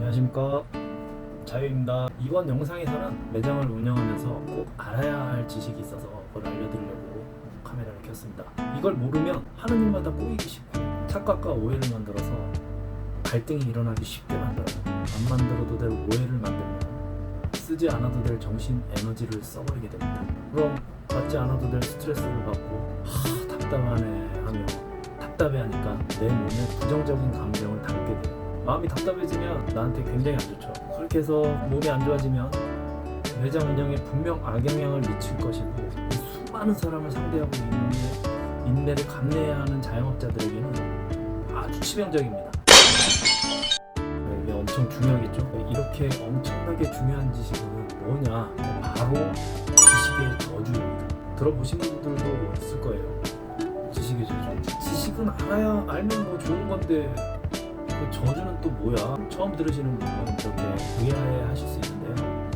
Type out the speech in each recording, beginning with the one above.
안녕하십니까, 자유입니다. 이번 영상에서는 매장을 운영하면서 꼭 알아야 할 지식이 있어서 그걸 알려드리려고 카메라를 켰습니다. 이걸 모르면 하는 일마다 꼬이기 쉽고 착각과 오해를 만들어서 갈등이 일어나기 쉽게 만들어요. 안 만들어도 될 오해를 만들면 쓰지 않아도 될 정신 에너지를 써버리게 됩니다. 그럼 받지 않아도 될 스트레스를 받고 답답하네 하며 답답해하니까 내 몸에 부정적인 감정을 담게 돼요. 마음이 답답해지면 나한테 굉장히 안 좋죠. 그렇게 해서 몸이 안 좋아지면 매장 운영에 분명 악영향을 미칠 것이고, 이 수많은 사람을 상대하고 있는 인내를 감내해야 하는 자영업자들에게는 아주 치명적입니다. 이게 엄청 중요하겠죠. 이렇게 엄청나게 중요한 지식은 뭐냐, 바로 지식의 저주입니다. 들어보신 분들도 있을 거예요. 지식의 저주. 지식은 알면 뭐 좋은 건데 그 저주는 또 뭐야? 처음 들으시는 분은 이렇게 의아해 하실 수 있는데요.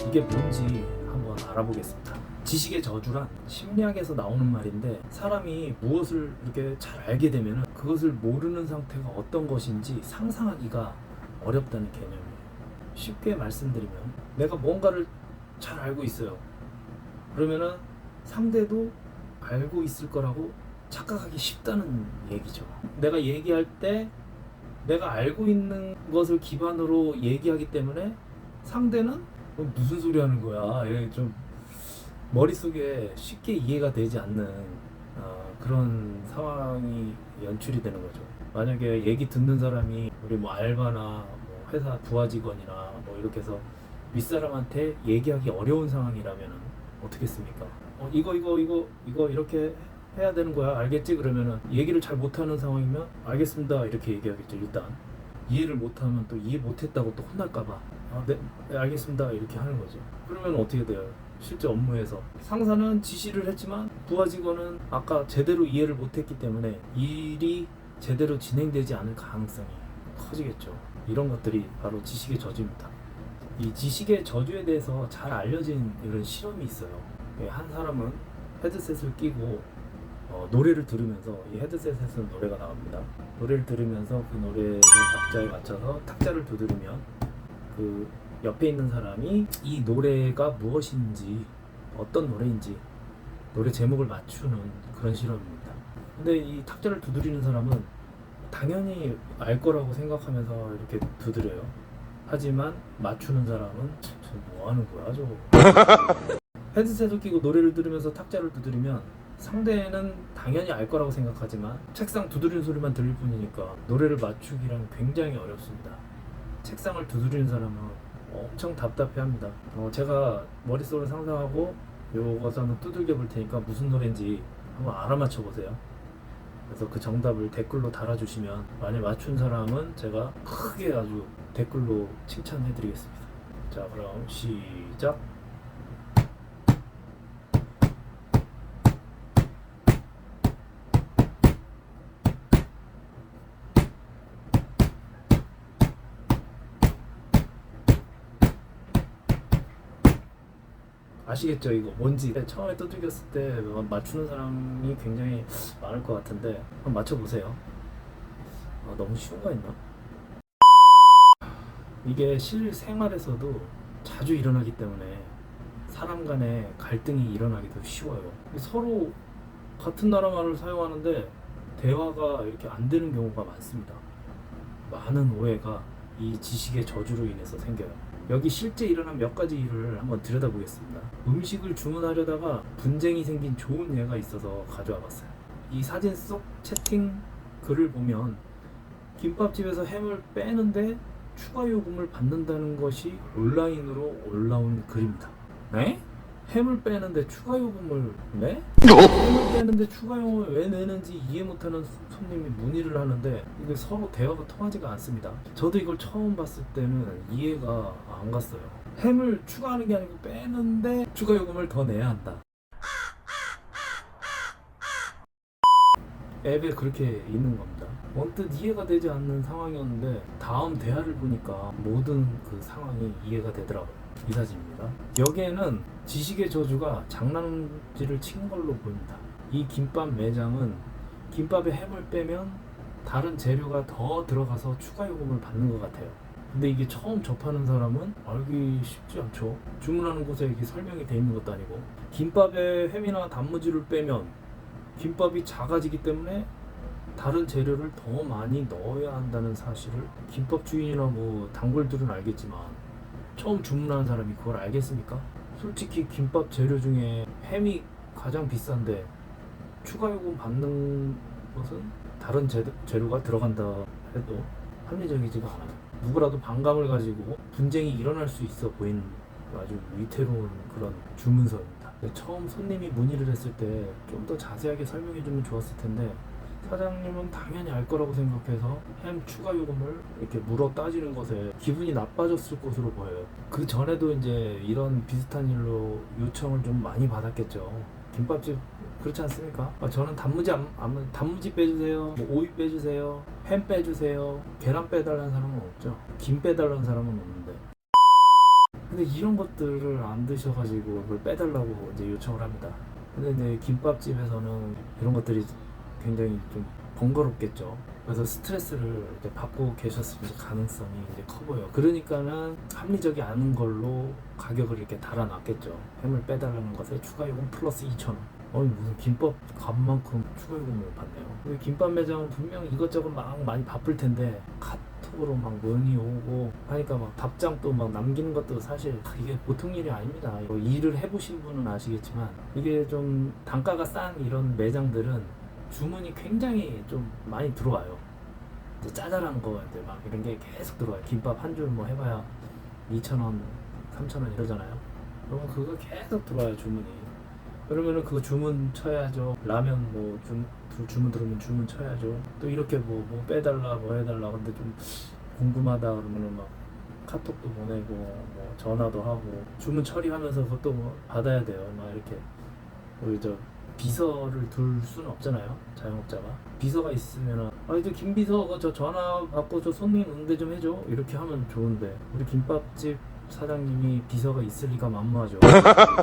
이게 뭔지 한번 알아보겠습니다. 지식의 저주란 심리학에서 나오는 말인데, 사람이 무엇을 이렇게 잘 알게 되면 그것을 모르는 상태가 어떤 것인지 상상하기가 어렵다는 개념이에요. 쉽게 말씀드리면, 내가 뭔가를 잘 알고 있어요. 그러면은 상대도 알고 있을 거라고 착각하기 쉽다는 얘기죠. 내가 얘기할 때 내가 알고 있는 것을 기반으로 얘기하기 때문에 상대는 무슨 소리 하는 거야, 좀 머릿속에 쉽게 이해가 되지 않는 그런 상황이 연출이 되는 거죠. 만약에 얘기 듣는 사람이 우리 뭐 알바나 뭐 회사 부하 직원이나 뭐 이렇게 해서 윗사람한테 얘기하기 어려운 상황이라면 어떻겠습니까? 이거 이렇게 해야 되는 거야, 알겠지? 그러면은 얘기를 잘 못하는 상황이면 알겠습니다 이렇게 얘기하겠죠. 일단 이해를 못하면 또 이해 못했다고 또 혼날까봐 네, 알겠습니다 이렇게 하는 거죠. 그러면 어떻게 돼요? 실제 업무에서 상사는 지시를 했지만 부하 직원은 아까 제대로 이해를 못했기 때문에 일이 제대로 진행되지 않을 가능성이 커지겠죠. 이런 것들이 바로 지식의 저주입니다. 이 지식의 저주에 대해서 잘 알려진 이런 실험이 있어요. 한 사람은 헤드셋을 끼고 노래를 들으면서, 이 헤드셋에서 노래가 나옵니다. 노래를 들으면서 그 노래의 박자에 맞춰서 탁자를 두드리면 그 옆에 있는 사람이 이 노래가 무엇인지, 어떤 노래인지 노래 제목을 맞추는 그런 실험입니다. 근데 이 탁자를 두드리는 사람은 당연히 알 거라고 생각하면서 이렇게 두드려요. 하지만 맞추는 사람은 저 뭐 하는 거야 저거. 헤드셋을 끼고 노래를 들으면서 탁자를 두드리면 상대는 당연히 알 거라고 생각하지만 책상 두드리는 소리만 들릴 뿐이니까 노래를 맞추기란 굉장히 어렵습니다. 책상을 두드리는 사람은 엄청 답답해합니다. 제가 머릿속으로 상상하고 요것을 한번 두들겨 볼 테니까 무슨 노래인지 한번 알아맞혀 보세요. 그래서 그 정답을 댓글로 달아주시면, 만약 맞춘 사람은 제가 크게 아주 댓글로 칭찬해 드리겠습니다. 자, 그럼 시작. 아시겠죠? 이거 뭔지. 처음에 두들겼을 때 맞추는 사람이 굉장히 많을 것 같은데 한번 맞춰보세요. 너무 쉬운 거 있나? 이게 실생활에서도 자주 일어나기 때문에 사람 간의 갈등이 일어나기도 쉬워요. 서로 같은 나라 말을 사용하는데 대화가 이렇게 안 되는 경우가 많습니다. 많은 오해가 이 지식의 저주로 인해서 생겨요. 여기 실제 일어난 몇 가지 일을 한번 들여다보겠습니다. 음식을 주문하려다가 분쟁이 생긴 좋은 예가 있어서 가져와 봤어요. 이 사진 속 채팅 글을 보면 김밥집에서 햄을 빼는데 추가 요금을 받는다는 것이 온라인으로 올라온 글입니다. 네? 햄을 빼는데 추가 요금을 내? 햄을 빼는데 추가 요금을 왜 내는지 이해 못하는 손님이 문의를 하는데 이게 서로 대화가 통하지가 않습니다. 저도 이걸 처음 봤을 때는 이해가 안 갔어요. 햄을 추가하는 게 아니고 빼는데 추가 요금을 더 내야 한다. 앱에 그렇게 있는 겁니다. 언뜻 이해가 되지 않는 상황이었는데 다음 대화를 보니까 모든 그 상황이 이해가 되더라고요. 이 사진입니다. 여기에는 지식의 저주가 장난질을 친 걸로 보입니다. 이 김밥 매장은 김밥에 햄을 빼면 다른 재료가 더 들어가서 추가 요금을 받는 것 같아요. 근데 이게 처음 접하는 사람은 알기 쉽지 않죠. 주문하는 곳에 이게 설명이 돼 있는 것도 아니고, 김밥에 햄이나 단무지를 빼면 김밥이 작아지기 때문에 다른 재료를 더 많이 넣어야 한다는 사실을 김밥 주인이나 뭐 단골들은 알겠지만 처음 주문하는 사람이 그걸 알겠습니까? 솔직히 김밥 재료 중에 햄이 가장 비싼데 추가 요금 받는 것은 다른 재료가 들어간다 해도 합리적이지가 않아요. 누구라도 반감을 가지고 분쟁이 일어날 수 있어 보이는 아주 위태로운 그런 주문서입니다. 처음 손님이 문의를 했을 때 좀 더 자세하게 설명해 주면 좋았을 텐데, 사장님은 당연히 알 거라고 생각해서 햄 추가 요금을 이렇게 물어 따지는 것에 기분이 나빠졌을 것으로 보여요. 그 전에도 이제 이런 비슷한 일로 요청을 좀 많이 받았겠죠. 김밥집 그렇지 않습니까? 저는 단무지 빼주세요, 뭐 오이 빼주세요, 햄 빼주세요, 계란 빼달라는 사람은 없죠. 김 빼달라는 사람은 없는데. 근데 이런 것들을 안 드셔가지고 그걸 빼달라고 이제 요청을 합니다. 근데 이제 김밥집에서는 이런 것들이 굉장히 좀 번거롭겠죠. 그래서 스트레스를 이제 받고 계셨을 가능성이 이제 커 보여요. 그러니까는 합리적이 않은 걸로 가격을 이렇게 달아놨겠죠. 햄을 빼달라는 것에 추가 요금 플러스 2,000원. 무슨 김밥 값만큼 추가 요금을 받네요. 김밥 매장은 분명 이것저것 막 많이 바쁠 텐데 카톡으로 막 문의 오고 하니까 막 답장도 막 남기는 것도 사실 이게 보통 일이 아닙니다. 일을 해보신 분은 아시겠지만 이게 좀 단가가 싼 이런 매장들은 주문이 굉장히 좀 많이 들어와요. 짜잘한 거 막 이런 게 계속 들어와요. 김밥 한 줄 뭐 해봐야 2,000원, 3,000원 이러잖아요. 그러면 그거 계속 들어와요, 주문이. 그러면은 그거 주문 쳐야죠. 라면 뭐 주문 들어오면 주문 쳐야죠. 또 이렇게 뭐 빼달라 뭐 해달라 근데 좀 궁금하다 그러면은 막 카톡도 보내고 뭐 전화도 하고 주문 처리하면서 그것도 뭐 받아야 돼요. 막 이렇게 우리 저 비서를 둘 수는 없잖아요, 자영업자가. 비서가 있으면 이제 김비서 저 전화 받고 저 손님 응대 좀 해줘 이렇게 하면 좋은데, 우리 김밥집 사장님이 비서가 있을 리가 만무하죠.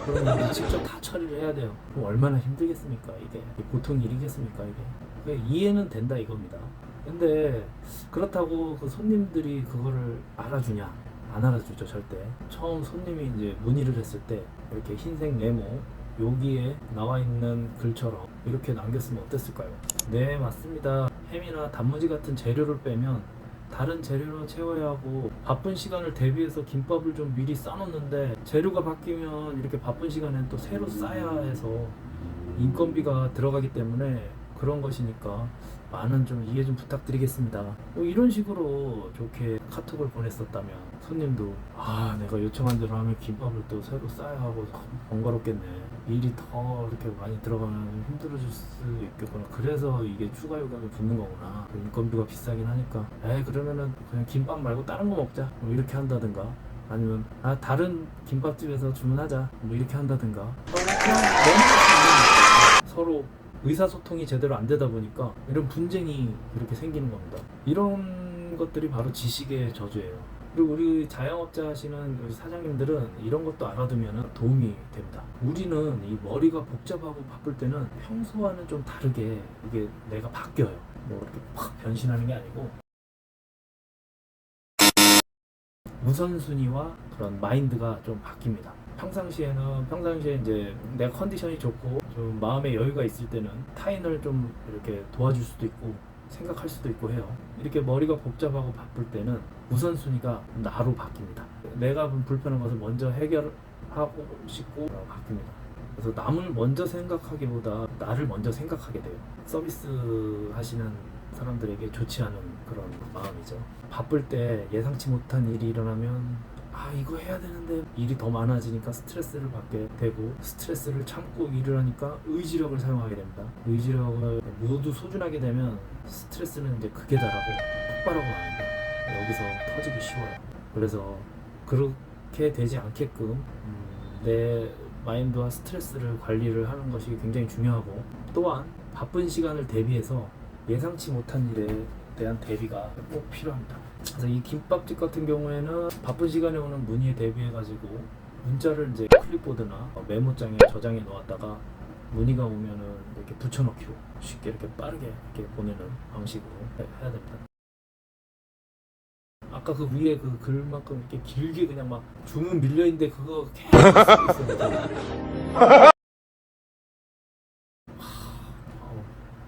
그러면 직접 다 처리를 해야 돼요. 그럼 얼마나 힘들겠습니까? 이게 보통 일이겠습니까? 이게 이해는 된다 이겁니다. 근데 그렇다고 그 손님들이 그거를 알아주냐? 안 알아주죠, 절대. 처음 손님이 이제 문의를 했을 때 이렇게 흰색 네모 여기에 나와 있는 글처럼 이렇게 남겼으면 어땠을까요? 네, 맞습니다. 햄이나 단무지 같은 재료를 빼면 다른 재료로 채워야 하고, 바쁜 시간을 대비해서 김밥을 좀 미리 싸놓는데 재료가 바뀌면 이렇게 바쁜 시간엔 또 새로 싸야 해서 인건비가 들어가기 때문에 그런 것이니까 많은 좀 이해 좀 부탁드리겠습니다. 뭐 이런 식으로 좋게 카톡을 보냈었다면 손님도 내가 요청한 대로 하면 김밥을 또 새로 싸야 하고 번거롭겠네, 일이 더 이렇게 많이 들어가면 힘들어질 수 있겠구나, 그래서 이게 추가 요금이 붙는 거구나, 인건비가 비싸긴 하니까 그러면은 그냥 김밥 말고 다른 거 먹자 뭐 이렇게 한다든가, 아니면 다른 김밥집에서 주문하자 뭐 이렇게 한다든가, 그냥 서로 의사소통이 제대로 안 되다 보니까 이런 분쟁이 이렇게 생기는 겁니다. 이런 것들이 바로 지식의 저주예요. 그리고 우리 자영업자 하시는 우리 사장님들은 이런 것도 알아두면 도움이 됩니다. 우리는 이 머리가 복잡하고 바쁠 때는 평소와는 좀 다르게 이게 내가 바뀌어요. 뭐 이렇게 팍 변신하는 게 아니고 우선순위와 그런 마인드가 좀 바뀝니다. 평상시에 이제 내가 컨디션이 좋고 좀 마음의 여유가 있을 때는 타인을 좀 이렇게 도와줄 수도 있고 생각할 수도 있고 해요. 이렇게 머리가 복잡하고 바쁠 때는 우선순위가 나로 바뀝니다. 내가 불편한 것을 먼저 해결하고 싶고 바뀝니다. 그래서 남을 먼저 생각하기보다 나를 먼저 생각하게 돼요. 서비스 하시는 사람들에게 좋지 않은 그런 마음이죠. 바쁠 때 예상치 못한 일이 일어나면 이거 해야 되는데 일이 더 많아지니까 스트레스를 받게 되고, 스트레스를 참고 일을 하니까 의지력을 사용하게 됩니다. 의지력을 모두 소진하게 되면 스트레스는 이제 극에 달하고 폭발하고 맙니다. 여기서 터지기 쉬워요. 그래서 그렇게 되지 않게끔 내 마인드와 스트레스를 관리를 하는 것이 굉장히 중요하고, 또한 바쁜 시간을 대비해서 예상치 못한 일에 대한 대비가 꼭 필요합니다. 그래서 이 김밥집 같은 경우에는 바쁜 시간에 오는 문의에 대비해가지고 문자를 이제 클립보드나 메모장에 저장해 놓았다가 문의가 오면은 이렇게 붙여넣기로 쉽게 이렇게 빠르게 이렇게 보내는 방식으로 해야 됩니다. 아까 그 위에 그 글만큼 이렇게 길게 그냥 막 주문 밀려 있는데 그거 계속 쓰고 있어요.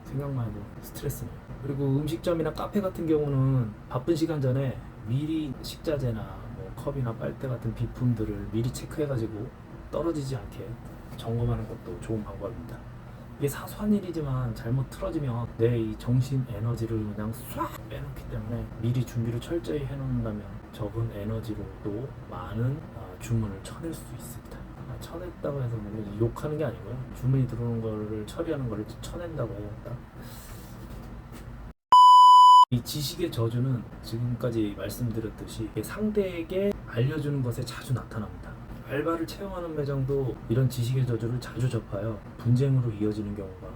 생각만 해도 스트레스네요. 그리고 음식점이나 카페 같은 경우는 바쁜 시간 전에 미리 식자재나 뭐 컵이나 빨대 같은 비품들을 미리 체크해가지고 떨어지지 않게 점검하는 것도 좋은 방법입니다. 이게 사소한 일이지만 잘못 틀어지면 내 이 정신 에너지를 그냥 싹 빼놓기 때문에 미리 준비를 철저히 해놓는다면 적은 에너지로도 많은 주문을 쳐낼 수 있습니다. 쳐냈다고 해서 뭐 욕하는 게 아니고요. 주문이 들어오는 거를 처리하는 거를 쳐낸다고 해야 한다. 이 지식의 저주는 지금까지 말씀드렸듯이 상대에게 알려주는 것에 자주 나타납니다. 알바를 채용하는 매장도 이런 지식의 저주를 자주 접하여 분쟁으로 이어지는 경우가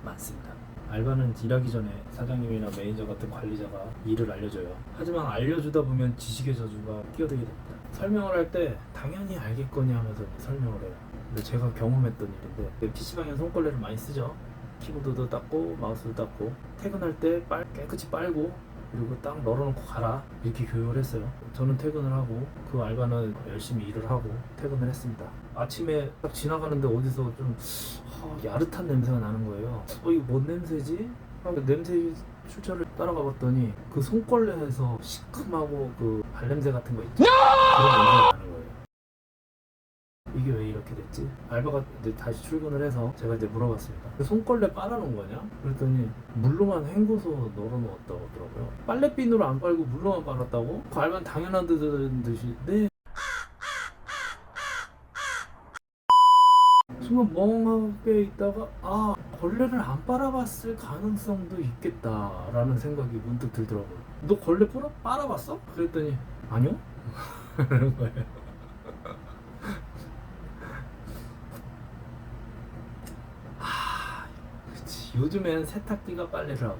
많습니다. 알바는 일하기 전에 사장님이나 매니저 같은 관리자가 일을 알려줘요. 하지만 알려주다 보면 지식의 저주가 끼어들게 됩니다. 설명을 할 때 당연히 알겠거니 하면서 설명을 해요. 근데 제가 경험했던 일인데 PC방에 손걸레를 많이 쓰죠. 키보드도 닦고 마우스도 닦고 퇴근할 때 깨끗이 빨고 그리고 딱 널어놓고 가라 이렇게 교육을 했어요. 저는 퇴근을 하고 그 알바는 열심히 일을 하고 퇴근을 했습니다. 아침에 딱 지나가는데 어디서 좀 야릇한 냄새가 나는 거예요. 이거 뭔 냄새지? 냄새 출처를 따라가 봤더니 그 손걸레에서 시큼하고 그 발냄새 같은 거 있죠? 그런 냄새가 나는 거예요. 이게 왜 이렇게 됐지? 알바가 이제 다시 출근을 해서 제가 이제 물어봤습니다. 손걸레 빨아놓은 거냐? 그랬더니 물로만 헹궈서 널어놓았다고 하더라고요. 빨래비누로 안 빨고 물로만 빨았다고? 그 알바는 당연한 듯이 네. 순간 멍하게 있다가 걸레를 안 빨아봤을 가능성도 있겠다라는 생각이 문득 들더라고요. 너 걸레 빨아봤어? 그랬더니 아니요? 그러는 거예요. 요즘엔 세탁기가 빨래를 하고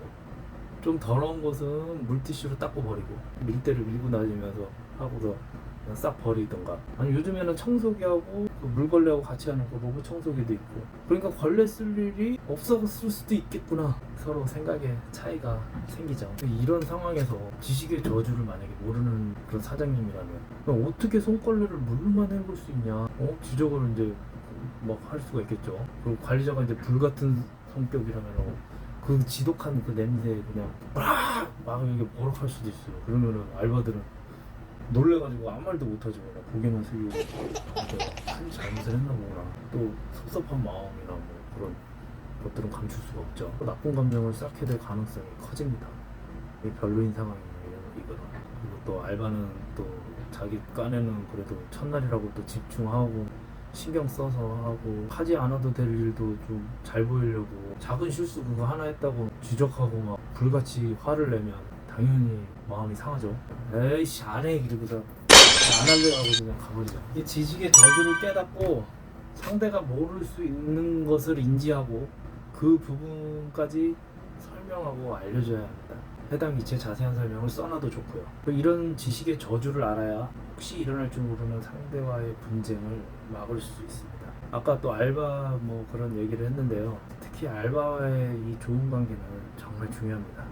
좀 더러운 것은 물티슈로 닦고 버리고 밀대를 밀고 다니면서 하고서 그냥 싹 버리던가. 아니 요즘에는 청소기하고 그 물걸레하고 같이 하는 거 로봇 청소기도 있고 그러니까 걸레 쓸 일이 없었을 수도 있겠구나. 서로 생각에 차이가 생기죠. 이런 상황에서 지식의 저주를 만약에 모르는 그런 사장님이라면 어떻게 손걸레를 물로만 헹굴 수 있냐 지적을 이제 막 할 수가 있겠죠. 그리고 관리자가 이제 불같은 성격이라면 그 지독한 그 냄새에 그냥 막 이게 버럭할 수도 있어요. 그러면은 알바들은 놀래가지고 아무 말도 못하지 뭐라 고개만 숙이고 큰 잘못을 했나 보구나. 또 섭섭한 마음이나 뭐 그런 것들은 감출 수가 없죠. 나쁜 감정을 쌓게 될 가능성이 커집니다. 이게 별로인 상황이에요. 이거는. 그리고 또 알바는 또 자기 깐에는 그래도 첫날이라고 또 집중하고 신경 써서 하고 하지 않아도 될 일도 좀 잘 보이려고 작은 실수 그거 하나 했다고 지적하고 막 불같이 화를 내면 당연히 마음이 상하죠. 에이씨 안 해 이러고서 안 할래 하고 그냥 가버리죠. 이 지식의 저주를 깨닫고 상대가 모를 수 있는 것을 인지하고 그 부분까지 설명하고 알려줘야 합니다. 해당 이체 자세한 설명을 써놔도 좋고요. 이런 지식의 저주를 알아야 혹시 일어날 줄 모르는 상대와의 분쟁을 막을 수 있습니다. 아까 또 알바 뭐 그런 얘기를 했는데요. 특히 알바와의 이 좋은 관계는 정말 중요합니다.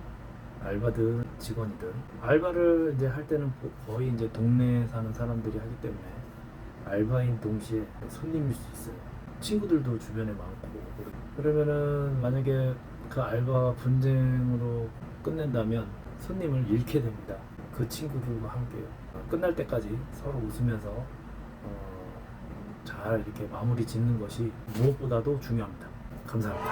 알바든 직원이든 알바를 이제 할 때는 거의 이제 동네에 사는 사람들이 하기 때문에 알바인 동시에 손님일 수 있어요. 친구들도 주변에 많고 그러면은 만약에 그 알바 분쟁으로 끝낸다면 손님을 잃게 됩니다. 그 친구들과 함께 끝날 때까지 서로 웃으면서 잘 이렇게 마무리 짓는 것이 무엇보다도 중요합니다. 감사합니다.